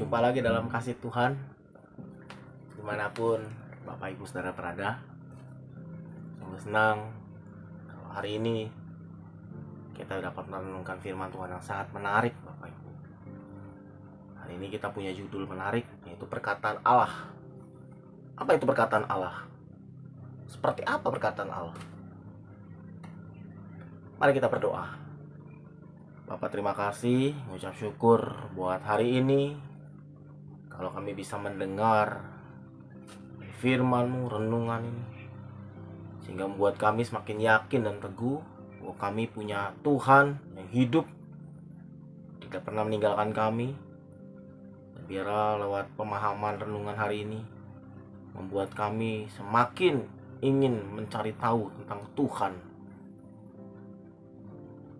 Jumpa lagi dalam kasih Tuhan dimanapun Bapak Ibu Saudara berada. Sungguh senang kalau hari ini kita dapat merenungkan firman Tuhan yang sangat menarik, Bapak Ibu. Hari ini kita punya judul menarik, yaitu perkataan Allah. Apa itu perkataan Allah? Seperti apa perkataan Allah? Mari kita berdoa. Bapak, terima kasih, mengucap syukur buat hari ini. Kalau kami bisa mendengar firman-Mu, renungan ini, sehingga membuat kami semakin yakin dan teguh bahwa kami punya Tuhan yang hidup, tidak pernah meninggalkan kami. Dan biarlah lewat pemahaman renungan hari ini membuat kami semakin ingin mencari tahu tentang Tuhan.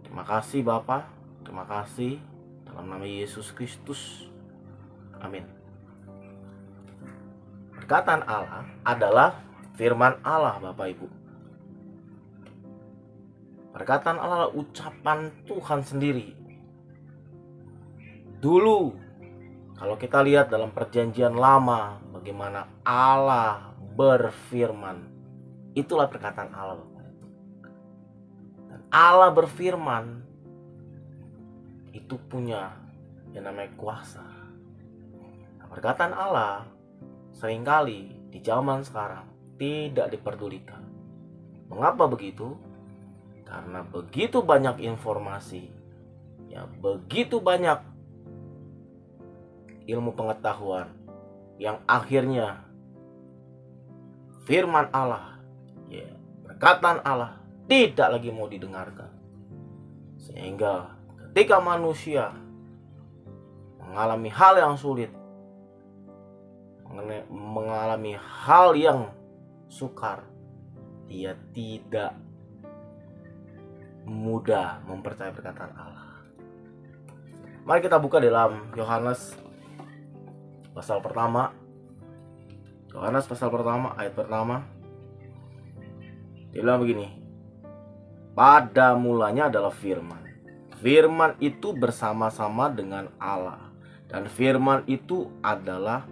Terima kasih Bapa, terima kasih dalam nama Yesus Kristus. Amin. Perkataan Allah adalah firman Allah, Bapak Ibu. Perkataan Allah adalah ucapan Tuhan sendiri. Dulu, kalau kita lihat dalam perjanjian lama, bagaimana Allah berfirman, itulah perkataan Allah. Dan Allah berfirman, itu punya yang namanya kuasa. Nah, perkataan Allah seringkali di zaman sekarang tidak diperdulikan. Mengapa begitu? Karena begitu banyak informasi, ya begitu banyak ilmu pengetahuan yang akhirnya firman Allah, ya perkataan Allah tidak lagi mau didengarkan. Sehingga ketika manusia mengalami hal yang sulit, mengalami hal yang sukar, dia tidak mudah mempercayai perkataan Allah. Mari kita buka dalam Yohanes pasal pertama. Yohanes pasal pertama, ayat pertama. Dia bilang begini: pada mulanya adalah firman. Firman itu bersama-sama dengan Allah, dan firman itu adalah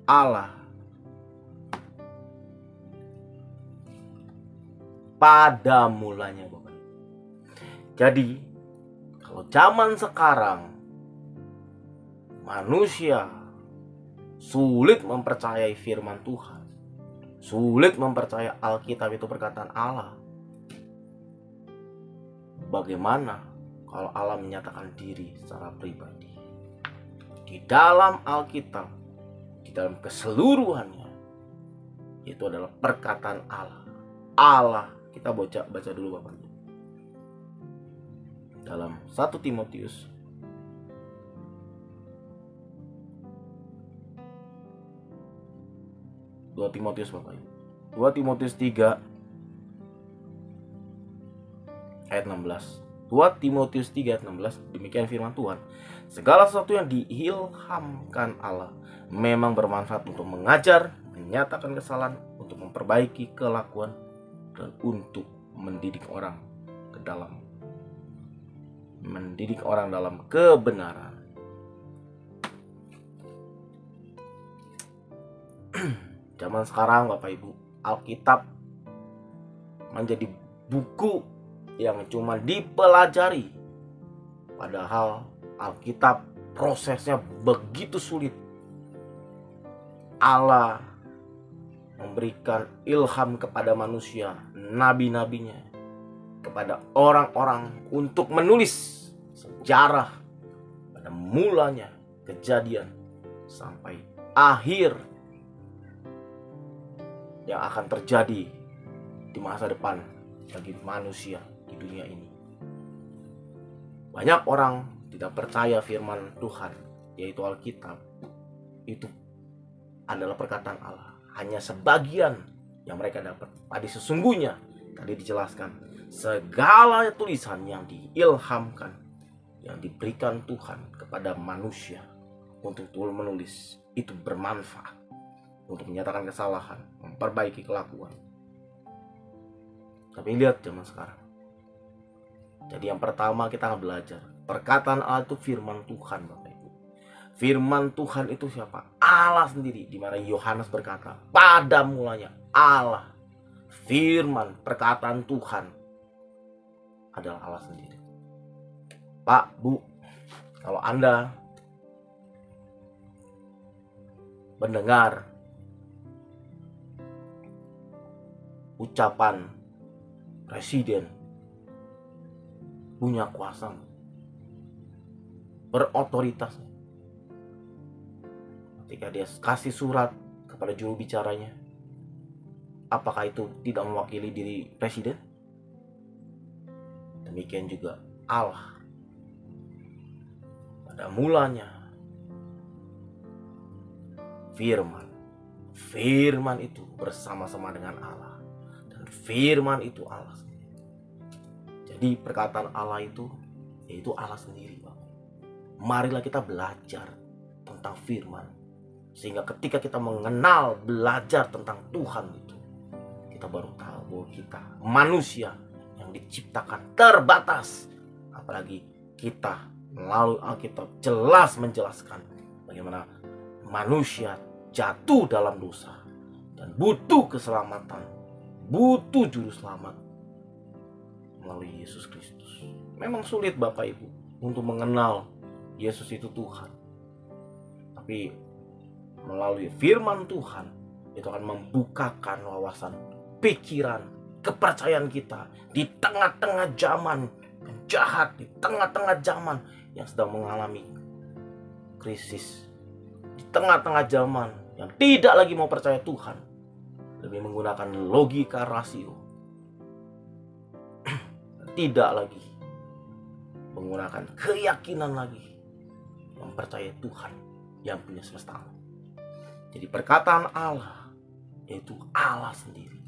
Allah. Pada mulanya, Bapak. Jadi, kalau zaman sekarang manusia sulit mempercayai firman Tuhan, sulit mempercayai Alkitab itu perkataan Allah, bagaimana kalau Allah menyatakan diri secara pribadi di dalam Alkitab, di dalam keseluruhannya, itu adalah perkataan Allah. Allah, kita baca dulu Bapak. Dalam 1 Timotius Bapak. 2 Timotius 3 ayat 16. 2 Timotius 3 ayat 16, demikian firman Tuhan. Segala sesuatu yang diilhamkan Allah memang bermanfaat untuk mengajar, menyatakan kesalahan, untuk memperbaiki kelakuan, dan untuk mendidik orang dalam kebenaran. Zaman sekarang Bapak Ibu, Alkitab menjadi buku yang cuma dipelajari. Padahal Alkitab prosesnya begitu sulit. Allah memberikan ilham kepada manusia, nabi-nabinya, kepada orang-orang untuk menulis sejarah pada mulanya kejadian sampai akhir yang akan terjadi di masa depan bagi manusia di dunia ini. Banyak orang tidak percaya firman Tuhan, yaitu Alkitab, itu adalah perkataan Allah. Hanya sebagian yang mereka dapat. Tadi sesungguhnya, tadi dijelaskan, segala tulisan yang diilhamkan, yang diberikan Tuhan kepada manusia untuk menulis, itu bermanfaat untuk menyatakan kesalahan, memperbaiki kelakuan. Tapi lihat zaman sekarang. Jadi yang pertama kita akan belajar, perkataan Allah itu firman Tuhan, Bapak Ibu. Firman Tuhan itu siapa? Allah sendiri. Di mana Yohanes berkata, pada mulanya Allah. Firman, perkataan Tuhan adalah Allah sendiri. Pak, Bu, kalau Anda mendengar ucapan presiden punya kuasa, berotoritas, ketika dia kasih surat kepada juru bicaranya, apakah itu tidak mewakili diri presiden? Demikian juga Allah. Pada mulanya Firman itu bersama-sama dengan Allah, dan Firman itu Allah sendiri. Jadi perkataan Allah itu yaitu Allah sendiri, Bapak. Marilah kita belajar tentang Firman, sehingga ketika kita mengenal, belajar tentang Tuhan itu, kita baru tahu bahwa kita manusia yang diciptakan terbatas. Apalagi kita melalui Alkitab jelas menjelaskan bagaimana manusia jatuh dalam dosa dan butuh keselamatan, butuh juru selamat melalui Yesus Kristus. Memang sulit Bapak Ibu untuk mengenal Yesus itu Tuhan, tapi melalui firman Tuhan itu akan membukakan wawasan pikiran, kepercayaan kita di tengah-tengah zaman yang jahat, di tengah-tengah zaman yang sedang mengalami krisis, di tengah-tengah zaman yang tidak lagi mau percaya Tuhan, lebih menggunakan logika rasio, tidak lagi menggunakan keyakinan lagi, mempercayai Tuhan yang punya semesta alam. Jadi perkataan Allah yaitu Allah sendiri.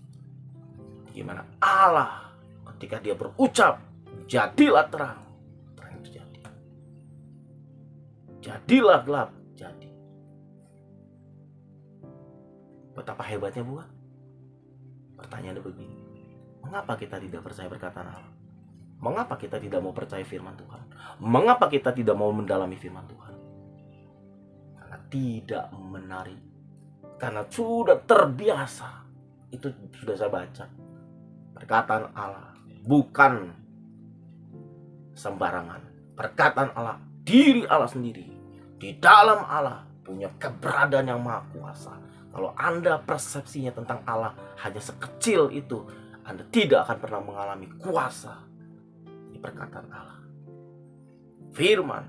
Gimana Allah ketika dia berucap, jadilah terang, terang itu jadi. Jadilah gelap, jadi. Betapa hebatnya bukan? Pertanyaannya begini, mengapa kita tidak percaya perkataan Allah? Mengapa kita tidak mau percaya firman Tuhan? Mengapa kita tidak mau mendalami firman Tuhan? Karena tidak menarik. Karena sudah terbiasa. Itu sudah saya baca. Perkataan Allah bukan sembarangan. Perkataan Allah, diri Allah sendiri. Di dalam Allah punya keberadaan yang maha kuasa. Kalau Anda persepsinya tentang Allah hanya sekecil itu, Anda tidak akan pernah mengalami kuasa di perkataan Allah. Firman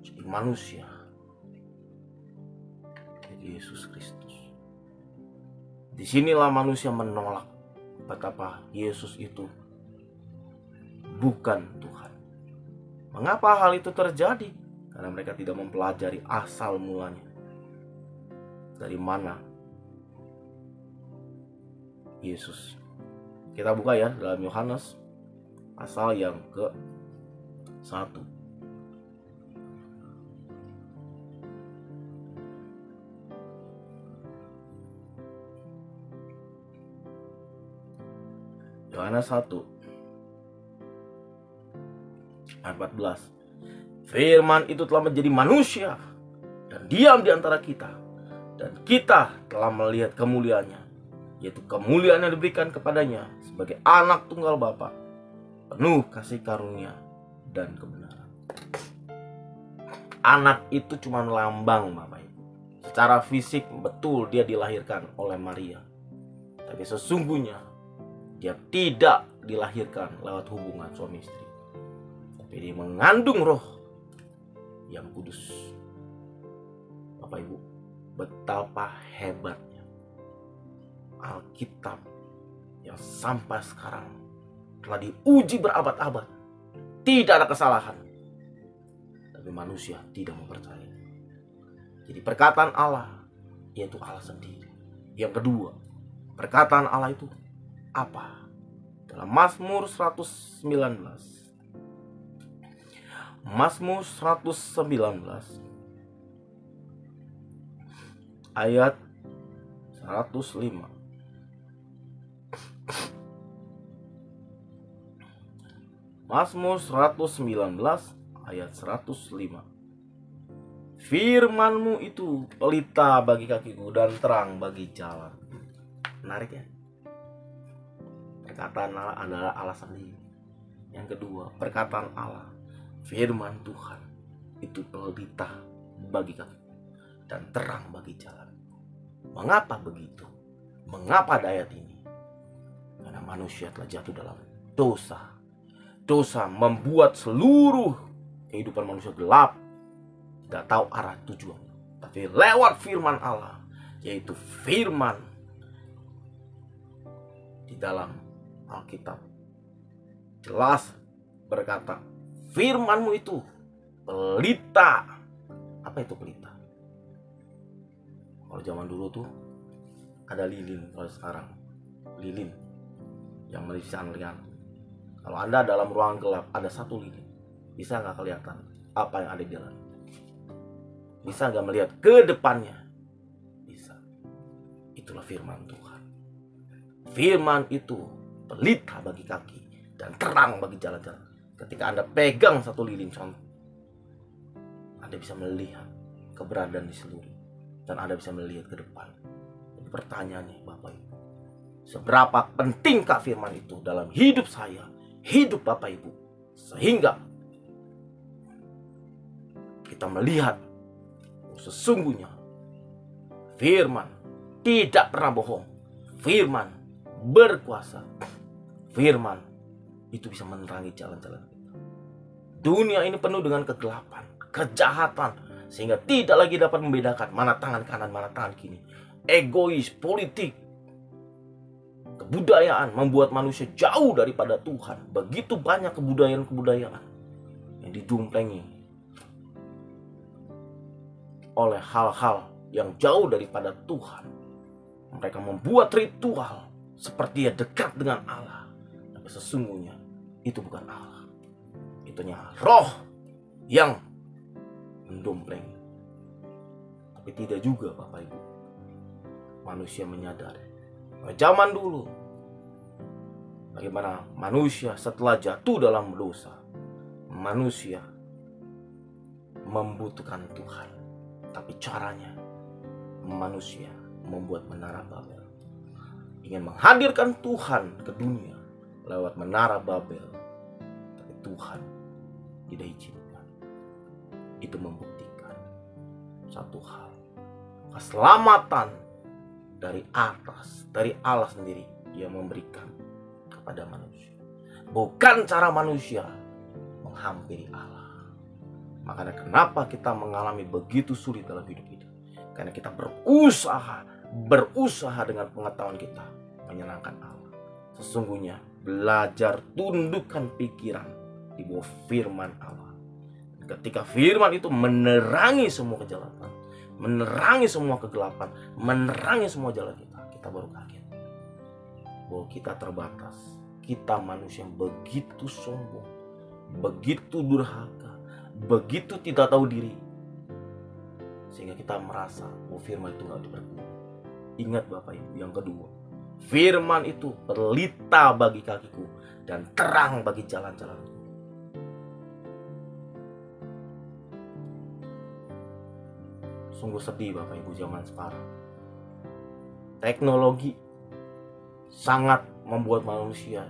jadi manusia, jadi Yesus Kristus. Disinilah manusia menolak betapa Yesus itu bukan Tuhan. Mengapa hal itu terjadi? Karena mereka tidak mempelajari asal mulanya. Dari mana Yesus? Kita buka ya dalam Yohanes pasal yang ke-1. Yohanes 1 ayat 14. Firman itu telah menjadi manusia dan diam di antara kita, dan kita telah melihat kemuliaannya, yaitu kemuliaan yang diberikan kepadanya sebagai anak tunggal Bapa, penuh kasih karunia dan kebenaran. Anak itu cuma lambang, Bapak Ibu. Secara fisik betul dia dilahirkan oleh Maria, tapi sesungguhnya dia tidak dilahirkan lewat hubungan suami istri, tapi dia mengandung Roh yang kudus. Bapak Ibu, betapa hebatnya Alkitab yang sampai sekarang telah diuji berabad-abad, tidak ada kesalahan, tapi manusia tidak mempercayai. Jadi perkataan Allah yaitu Allah sendiri. Yang kedua, perkataan Allah itu apa? Dalam Mazmur 119, Mazmur 119 ayat 105. Mazmur 119 ayat 105. Firman-Mu itu pelita bagi kakiku dan terang bagi jalan. Menarik ya? Perkataan Allah adalah Allah sendiri. Yang kedua, perkataan Allah, firman Tuhan itu pelita bagi kakiku dan terang bagi jalan. Mengapa begitu? Mengapa ada ayat ini? Karena manusia telah jatuh dalam dosa. Dosa membuat seluruh kehidupan manusia gelap, tidak tahu arah tujuan. Tapi lewat firman Allah, yaitu firman di dalam Alkitab, jelas berkata, firman-Mu itu pelita. Apa itu pelita? Kalau zaman dulu tuh ada lilin, kalau sekarang lilin yang bisa melihat. Kalau Anda dalam ruang gelap ada satu lilin, bisa nggak kelihatan apa yang ada di dalam? Bisa nggak melihat ke depannya? Bisa. Itulah firman Tuhan. Firman itu pelita bagi kaki dan terang bagi jalan-jalan. Ketika Anda pegang satu lilin contoh, Anda bisa melihat keberadaan di seluruh, dan Anda bisa melihat ke depan. Jadi pertanyaannya Bapak Ibu, seberapa pentingkah firman itu dalam hidup saya, hidup Bapak Ibu, sehingga kita melihat sesungguhnya firman tidak pernah bohong. Firman berkuasa. Firman itu bisa menerangi jalan-jalan kita. Dunia ini penuh dengan kegelapan, kejahatan, sehingga tidak lagi dapat membedakan mana tangan kanan, mana tangan kiri. Egois, politik, kebudayaan membuat manusia jauh daripada Tuhan. Begitu banyak kebudayaan-kebudayaan yang dijumplengi oleh hal-hal yang jauh daripada Tuhan. Mereka membuat ritual seperti dia dekat dengan Allah, tapi sesungguhnya itu bukan Allah. Itunya roh yang mendompleng. Tapi tidak juga Bapak Ibu, manusia menyadari bahwa zaman dulu bagaimana manusia setelah jatuh dalam dosa, manusia membutuhkan Tuhan. Tapi caranya manusia membuat menara Babel, ingin menghadirkan Tuhan ke dunia lewat menara Babel. Tapi Tuhan tidak izinkan. Itu membuktikan satu hal, keselamatan dari atas, dari Allah sendiri yang memberikan kepada manusia, bukan cara manusia menghampiri Allah. Makanya kenapa kita mengalami begitu sulit dalam hidup kita? Karena kita berusaha dengan pengetahuan kita menyenangkan Allah. Sesungguhnya belajar tundukkan pikiran di bawah firman Allah. Ketika firman itu menerangi semua kejahatan, menerangi semua kegelapan, menerangi semua jalan kita, kita baru kaget bahwa kita terbatas. Kita manusia yang begitu sombong, begitu durhaka, begitu tidak tahu diri, sehingga kita merasa bahwa firman itu gak diperguna. Ingat Bapak Ibu, yang kedua, firman itu pelita bagi kakiku dan terang bagi jalan-jalanku. Sungguh sedih Bapak Ibu zaman sekarang. Teknologi sangat membuat manusia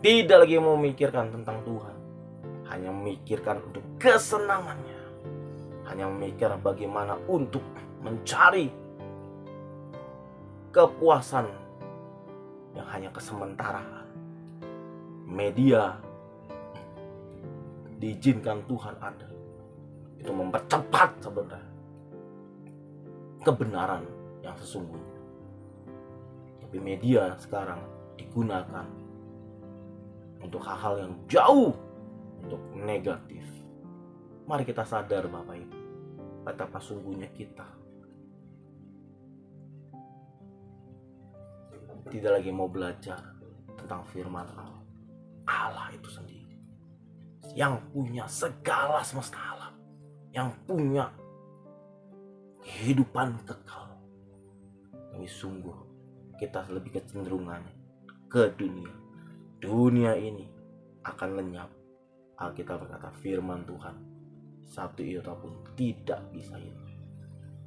tidak lagi memikirkan tentang Tuhan, hanya memikirkan untuk kesenangannya, hanya memikirkan bagaimana untuk mencari kepuasan yang hanya kesementaraan. Media diizinkan Tuhan ada, itu mempercepat sebenarnya kebenaran yang sesungguhnya. Tapi media sekarang digunakan untuk hal-hal yang jauh, untuk negatif. Mari kita sadar Bapak Ibu, betapa sungguhnya kita tidak lagi mau belajar tentang firman Allah. Allah itu sendiri yang punya segala semesta alam, yang punya kehidupan kekal. Tapi sungguh kita lebih kecenderungan ke dunia. Dunia ini akan lenyap. Alkitab berkata firman Tuhan satu iota pun tidak bisa hilang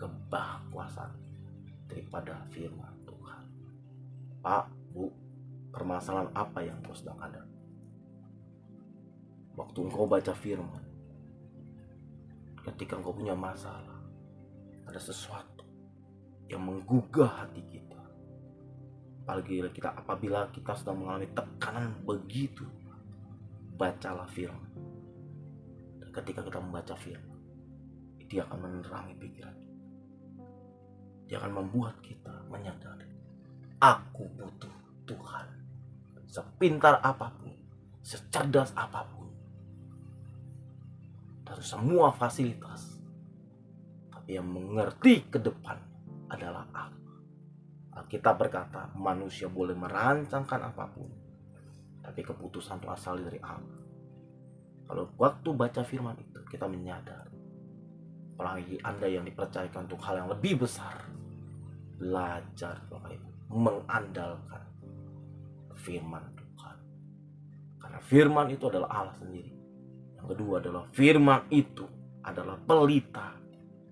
kekuasaan daripada firman Tuhan. Pak, Bu, permasalahan apa yang kau sedang ada? Waktu engkau baca firman, ketika engkau punya masalah, ada sesuatu yang menggugah hati kita. Apabila kita sedang mengalami tekanan begitu, bacalah firman. Dan ketika kita membaca firman, dia akan menerangi pikiran kita. Dia akan membuat kita menyadari, aku butuh Tuhan. Sepintar apapun, secerdas apapun, dan semua fasilitas, tapi yang mengerti ke depan adalah Allah. Alkitab berkata, manusia boleh merancangkan apapun, tapi keputusan itu asal dari Allah. Kalau waktu baca firman itu kita menyadari, apalagi Anda yang dipercayakan untuk hal yang lebih besar, belajar Bapak Ibu mengandalkan firman Tuhan. Karena firman itu adalah Allah sendiri. Yang kedua adalah firman itu adalah pelita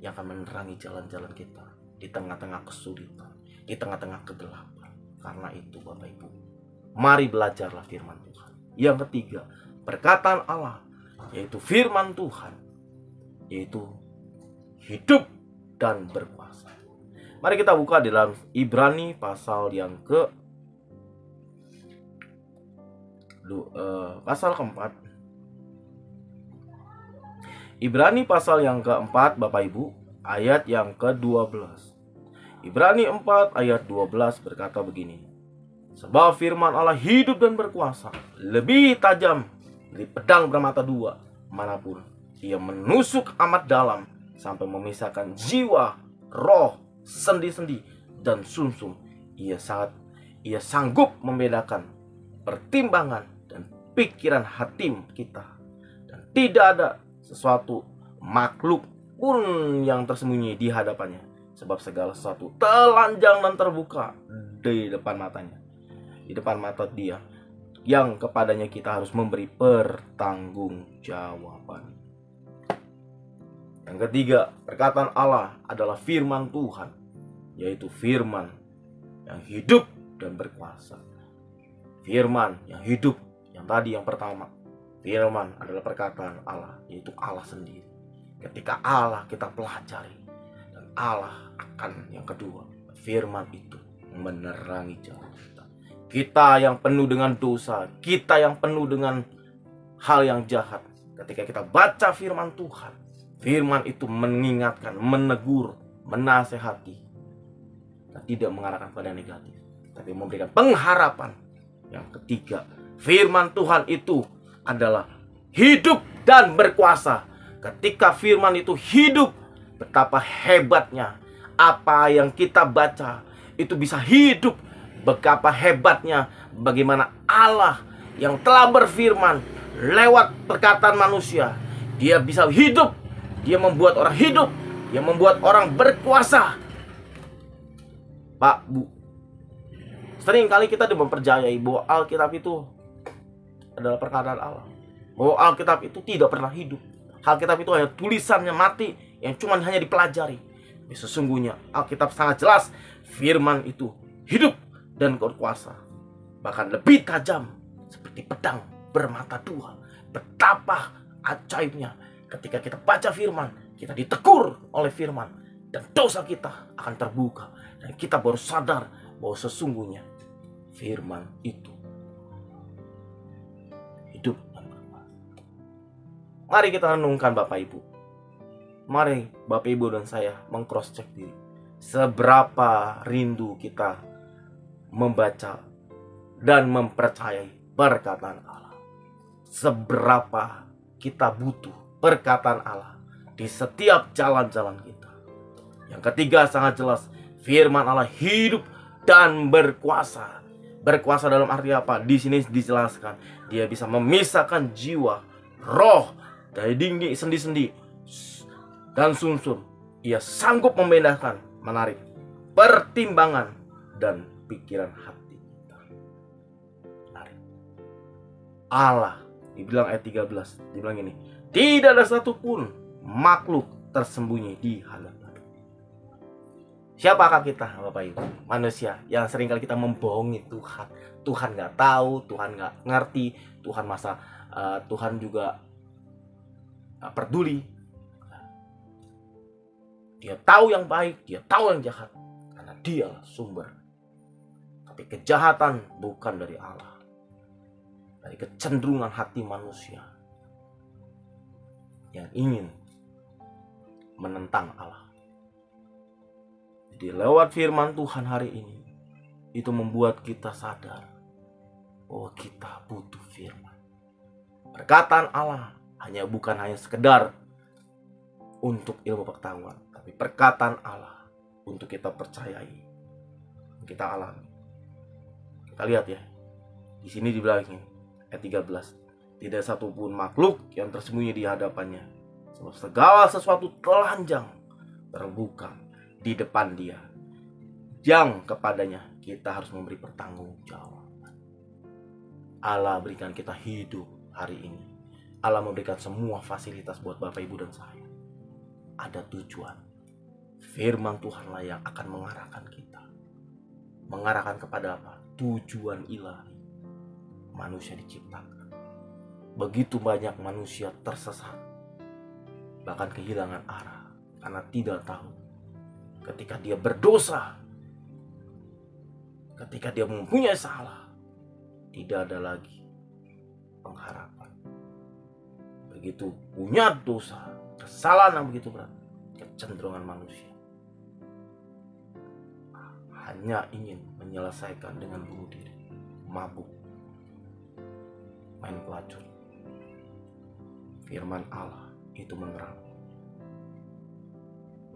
yang akan menerangi jalan-jalan kita di tengah-tengah kesulitan, di tengah-tengah kegelapan. Karena itu Bapak Ibu, mari belajarlah firman Tuhan. Yang ketiga, perkataan Allah, yaitu firman Tuhan, yaitu hidup dan berkuasa. Mari kita buka di dalam Ibrani pasal yang pasal keempat. Ibrani pasal yang keempat, Bapak Ibu, ayat yang ke-12. Ibrani 4 ayat 12 berkata begini. Sebab firman Allah hidup dan berkuasa, lebih tajam dari pedang bermata dua, manapun ia menusuk amat dalam sampai memisahkan jiwa, roh, sendi-sendi dan sumsum. Ia sanggup membedakan pertimbangan dan pikiran hati kita, dan tidak ada sesuatu makhluk pun yang tersembunyi di hadapannya, sebab segala sesuatu telanjang dan terbuka di depan matanya, di depan mata Dia yang kepadanya kita harus memberi pertanggungjawaban. Yang ketiga, perkataan Allah adalah firman Tuhan, yaitu firman yang hidup dan berkuasa. Firman yang hidup, yang tadi yang pertama, firman adalah perkataan Allah, yaitu Allah sendiri. Ketika Allah kita pelajari, dan Allah akan yang kedua, firman itu menerangi jalan kita. Kita yang penuh dengan dosa, kita yang penuh dengan hal yang jahat, ketika kita baca firman Tuhan, firman itu mengingatkan, menegur, menasehati, dan tidak mengarahkan pada negatif, tapi memberikan pengharapan. Yang ketiga, firman Tuhan itu adalah hidup dan berkuasa. Ketika firman itu hidup, betapa hebatnya apa yang kita baca itu bisa hidup. Betapa hebatnya bagaimana Allah yang telah berfirman lewat perkataan manusia, Dia bisa hidup, Dia membuat orang hidup, Dia membuat orang berkuasa. Pak, Bu, sering kali kita mempercayai bahwa Alkitab itu adalah perkataan Allah, bahwa Alkitab itu tidak pernah hidup. Alkitab itu hanya tulisannya mati yang cuma hanya dipelajari. Tapi sesungguhnya Alkitab sangat jelas, firman itu hidup dan berkuasa, bahkan lebih tajam seperti pedang bermata dua. Betapa ajaibnya ketika kita baca firman, kita ditegur oleh firman, dan dosa kita akan terbuka, dan kita baru sadar bahwa sesungguhnya firman itu hidup dan berkuasa. Mari kita renungkan Bapak Ibu. Mari Bapak Ibu dan saya meng-cross check diri. Seberapa rindu kita membaca dan mempercayai perkataan Allah. Seberapa kita butuh perkataan Allah di setiap jalan-jalan kita. Yang ketiga sangat jelas, firman Allah hidup dan berkuasa. Berkuasa dalam arti apa? Di sini dijelaskan, Dia bisa memisahkan jiwa, roh dari dinding sendi-sendi dan sumsum. Ia sanggup membedakan, menarik pertimbangan dan pikiran hati kita. Menarik. Allah, dibilang ayat 13, dibilang ini, tidak ada satupun makhluk tersembunyi di hadapan. Siapakah kita, Bapak Ibu? Manusia yang seringkali kita membohongi Tuhan. Tuhan nggak tahu, Tuhan nggak ngerti, Tuhan juga nggak peduli. Dia tahu yang baik, dia tahu yang jahat, karena dialah sumber. Tapi kejahatan bukan dari Allah, dari kecenderungan hati manusia yang ingin menentang Allah. Jadi lewat firman Tuhan hari ini, itu membuat kita sadar bahwa kita butuh firman. Perkataan Allah bukan hanya sekedar untuk ilmu pengetahuan, tapi perkataan Allah untuk kita percayai, kita alami. Kita lihat ya, di sini dibilang ayat 13, tidak satupun makhluk yang tersembunyi di hadapannya, sebab segala sesuatu telanjang terbuka di depan Dia, yang kepadanya kita harus memberi pertanggungjawaban. Allah berikan kita hidup hari ini. Allah memberikan semua fasilitas buat Bapak, Ibu, dan saya. Ada tujuan. Firman Tuhanlah yang akan mengarahkan kita. Mengarahkan kepada apa? Tujuan ilahi. Manusia diciptakan. Begitu banyak manusia tersesat, bahkan kehilangan arah karena tidak tahu. Ketika dia berdosa, ketika dia mempunyai salah, tidak ada lagi pengharapan. Begitu punya dosa, kesalahan yang begitu berat, kecenderungan manusia hanya ingin menyelesaikan dengan bunuh diri, mabuk, main pelacur. Firman Allah itu menerang.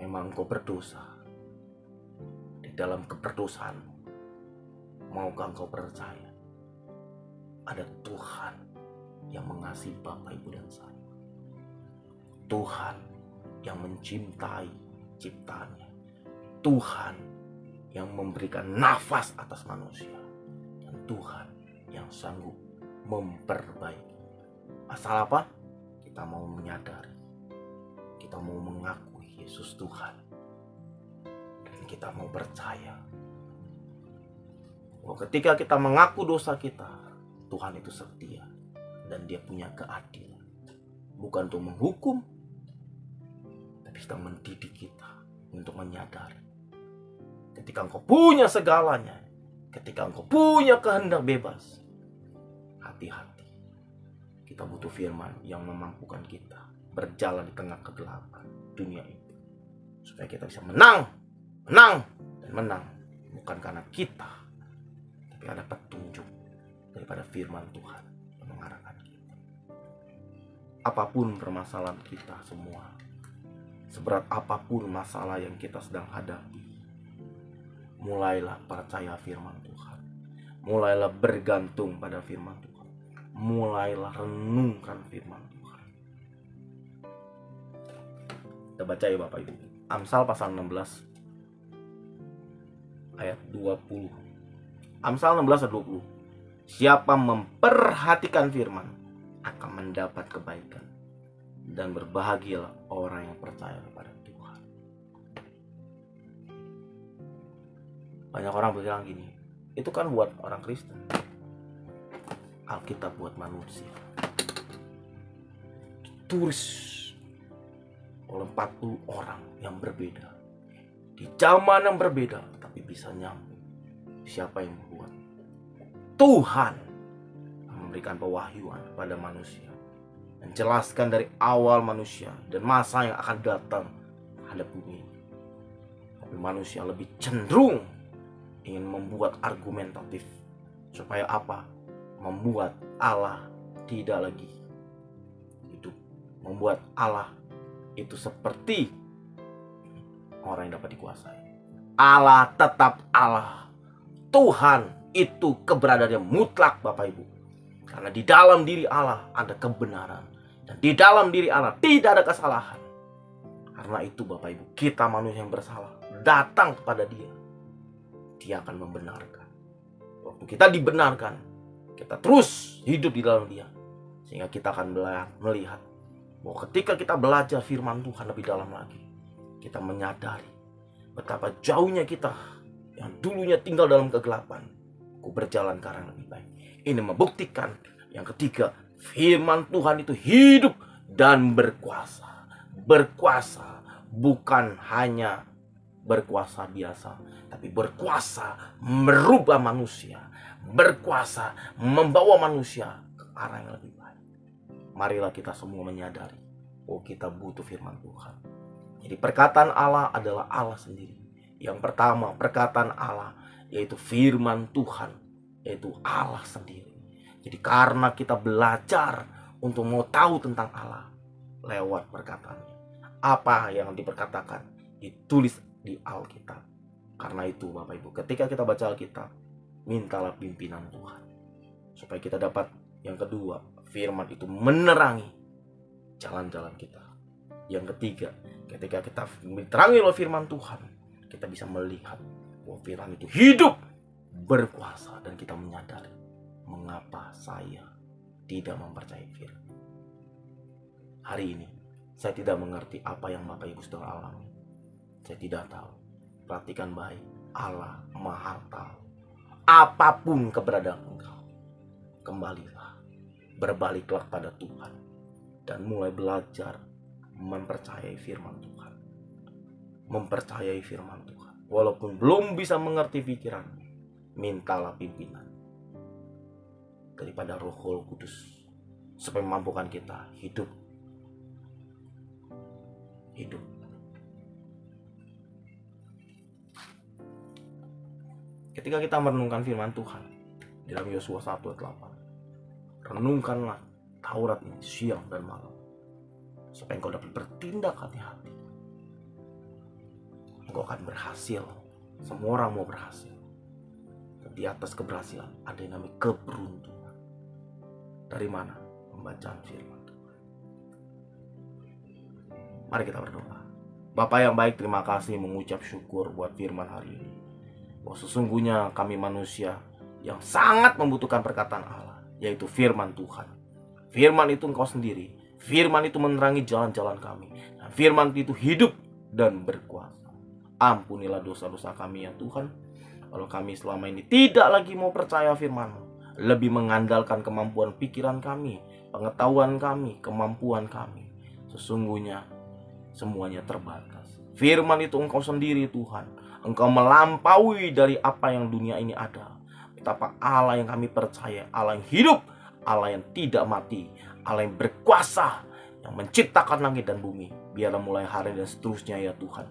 Memang engkau berdosa. Di dalam keberdosaanmu, maukah engkau percaya ada Tuhan yang mengasihi Bapak, Ibu, dan saya. Tuhan yang mencintai ciptaannya. Tuhan yang memberikan nafas atas manusia. Dan Tuhan yang sanggup memperbaiki. Asal apa? Kita mau menyadari. Kita mau mengakui Yesus Tuhan. Dan kita mau percaya bahwa ketika kita mengaku dosa kita, Tuhan itu setia. Dan Dia punya keadilan. Bukan untuk menghukum, tapi sedang mendidik kita untuk menyadari. Ketika engkau punya segalanya, ketika engkau punya kehendak bebas, hati-hati. Kita butuh firman yang memampukan kita berjalan di tengah kegelapan dunia itu, supaya kita bisa menang, dan menang. Bukan karena kita, tapi ada petunjuk daripada firman Tuhan yang mengarahkan kita. Apapun permasalahan kita semua, seberat apapun masalah yang kita sedang hadapi, mulailah percaya firman Tuhan. Mulailah bergantung pada firman Tuhan. Mulailah renungkan firman Tuhan. Kita baca ya Bapak Ibu. Amsal pasal 16 ayat 20. Amsal 16 ayat 20. Siapa memperhatikan firman akan mendapat kebaikan, dan berbahagialah orang yang percaya kepada Tuhan. Banyak orang bilang gini, itu kan buat orang Kristen. Alkitab buat manusia. Ditulis oleh 40 orang yang berbeda, di zaman yang berbeda, tapi bisa nyambung. Siapa yang membuat? Tuhan yang memberikan pewahyuan pada manusia, menjelaskan dari awal manusia dan masa yang akan datang terhadap bumi. Tapi manusia lebih cenderung ingin membuat argumentatif. Supaya apa? Membuat Allah tidak lagi hidup. Membuat Allah itu seperti orang yang dapat dikuasai. Allah tetap Allah. Tuhan itu keberadaannya mutlak Bapak Ibu. Karena di dalam diri Allah ada kebenaran. Dan di dalam diri Allah tidak ada kesalahan. Karena itu Bapak Ibu, kita manusia yang bersalah datang kepada Dia. Dia akan membenarkan. Waktu kita dibenarkan, kita terus hidup di dalam Dia, sehingga kita akan melihat bahwa ketika kita belajar firman Tuhan lebih dalam lagi, kita menyadari betapa jauhnya kita yang dulunya tinggal dalam kegelapan, ku berjalan ke arah yang lebih baik. Ini membuktikan yang ketiga, firman Tuhan itu hidup dan berkuasa. Berkuasa bukan hanya berkuasa biasa, tapi berkuasa merubah manusia, berkuasa membawa manusia ke arah yang lebih baik. Marilah kita semua menyadari bahwa kita butuh firman Tuhan. Jadi perkataan Allah adalah Allah sendiri. Yang pertama, perkataan Allah yaitu firman Tuhan, yaitu Allah sendiri. Jadi karena kita belajar untuk mau tahu tentang Allah lewat perkataannya, apa yang diperkatakan ditulis di Alkitab. Karena itu Bapak Ibu, ketika kita baca Alkitab, mintalah pimpinan Tuhan supaya kita dapat yang kedua, firman itu menerangi jalan-jalan kita. Yang ketiga, ketika kita diterangi oleh firman Tuhan, kita bisa melihat bahwa firman itu hidup, berkuasa, dan kita menyadari mengapa saya tidak mempercayai firman. Hari ini saya tidak mengerti apa yang Bapak Ibu sedang alami. Saya tidak tahu. Perhatikan baik, Allah Maha tahu. Apapun keberadaan engkau, kembalilah, berbaliklah pada Tuhan, dan mulai belajar mempercayai firman Tuhan. Mempercayai firman Tuhan. Walaupun belum bisa mengerti pikiran, mintalah pimpinan daripada Roh Kudus supaya memampukan kita hidup. Ketika kita merenungkan firman Tuhan dalam Yosua 1 ayat 8, renungkanlah Taurat ini siang dan malam supaya engkau dapat bertindak hati-hati. Engkau akan berhasil. Semua orang mau berhasil. Dan di atas keberhasilan ada yang namanya keberuntungan. Dari mana? Pembacaan firman Tuhan. Mari kita berdoa. Bapa yang baik, terima kasih mengucap syukur buat firman hari ini. Bahwa sesungguhnya kami manusia yang sangat membutuhkan perkataan Allah, yaitu firman Tuhan. Firman itu engkau sendiri. Firman itu menerangi jalan-jalan kami. Dan firman itu hidup dan berkuasa. Ampunilah dosa-dosa kami ya Tuhan. Kalau kami selama ini tidak lagi mau percaya firman-Mu, lebih mengandalkan kemampuan pikiran kami, pengetahuan kami, kemampuan kami, sesungguhnya semuanya terbatas. Firman itu engkau sendiri Tuhan. Engkau melampaui dari apa yang dunia ini ada. Betapa Allah yang kami percaya, Allah yang hidup, Allah yang tidak mati, Allah yang berkuasa, yang menciptakan langit dan bumi. Biarlah mulai hari dan seterusnya ya Tuhan,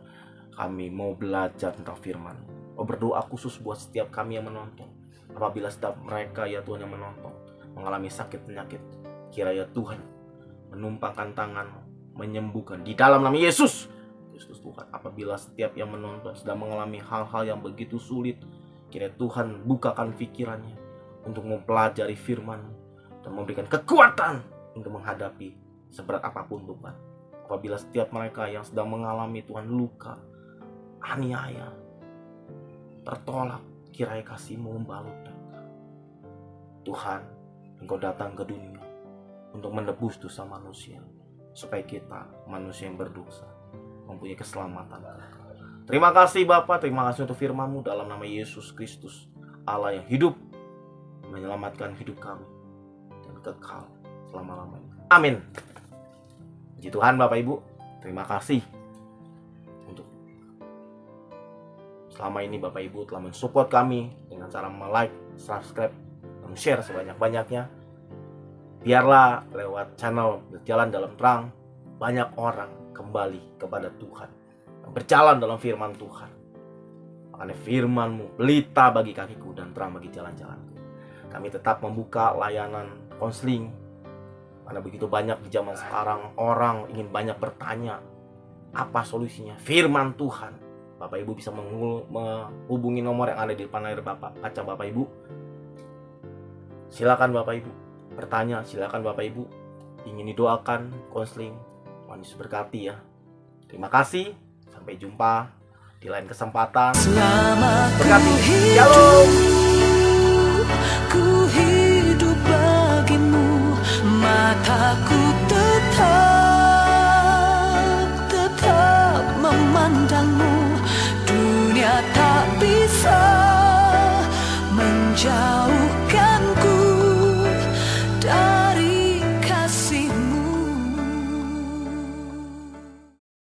kami mau belajar tentang firman. Oh, berdoa khusus buat setiap kami yang menonton. Apabila setiap mereka ya Tuhan yang menonton mengalami sakit penyakit, kiranya Tuhan menumpangkan tangan-Mu, menyembuhkan di dalam nama Yesus Kristus Tuhan. Apabila setiap yang menonton sedang mengalami hal-hal yang begitu sulit, kiranya Tuhan bukakan pikirannya untuk mempelajari firman-Mu dan memberikan kekuatan untuk menghadapi seberat apapun Tuhan. Apabila setiap mereka yang sedang mengalami Tuhan luka, aniaya, tertolak, kiranya kasih-Mu membalut mereka. Tuhan, Engkau datang ke dunia untuk menebus dosa manusia, supaya kita manusia yang berdosa mempunyai keselamatan. Terima kasih Bapa, terima kasih untuk firman-Mu dalam nama Yesus Kristus, Allah yang hidup, menyelamatkan hidup kami dan kekal selama-lamanya. Amin. Puji Tuhan Bapak Ibu, terima kasih untuk selama ini Bapak Ibu telah mensupport kami dengan cara like, subscribe, dan share sebanyak-banyaknya. Biarlah lewat channel Berjalan Dalam Terang banyak orang kembali kepada Tuhan, berjalan dalam firman Tuhan. Makanya firman-Mu pelita bagi kakiku dan terang bagi jalan-jalanku. Kami tetap membuka layanan konseling, karena begitu banyak di zaman sekarang orang ingin banyak bertanya apa solusinya. Firman Tuhan. Bapak Ibu bisa menghubungi nomor yang ada di depan layar kaca Bapak Ibu. Silakan Bapak Ibu bertanya, silakan Bapak Ibu ingin didoakan, konseling. Tuhan Yesus berkati ya. Terima kasih. Sampai jumpa di lain kesempatan. Berkati. Shalom.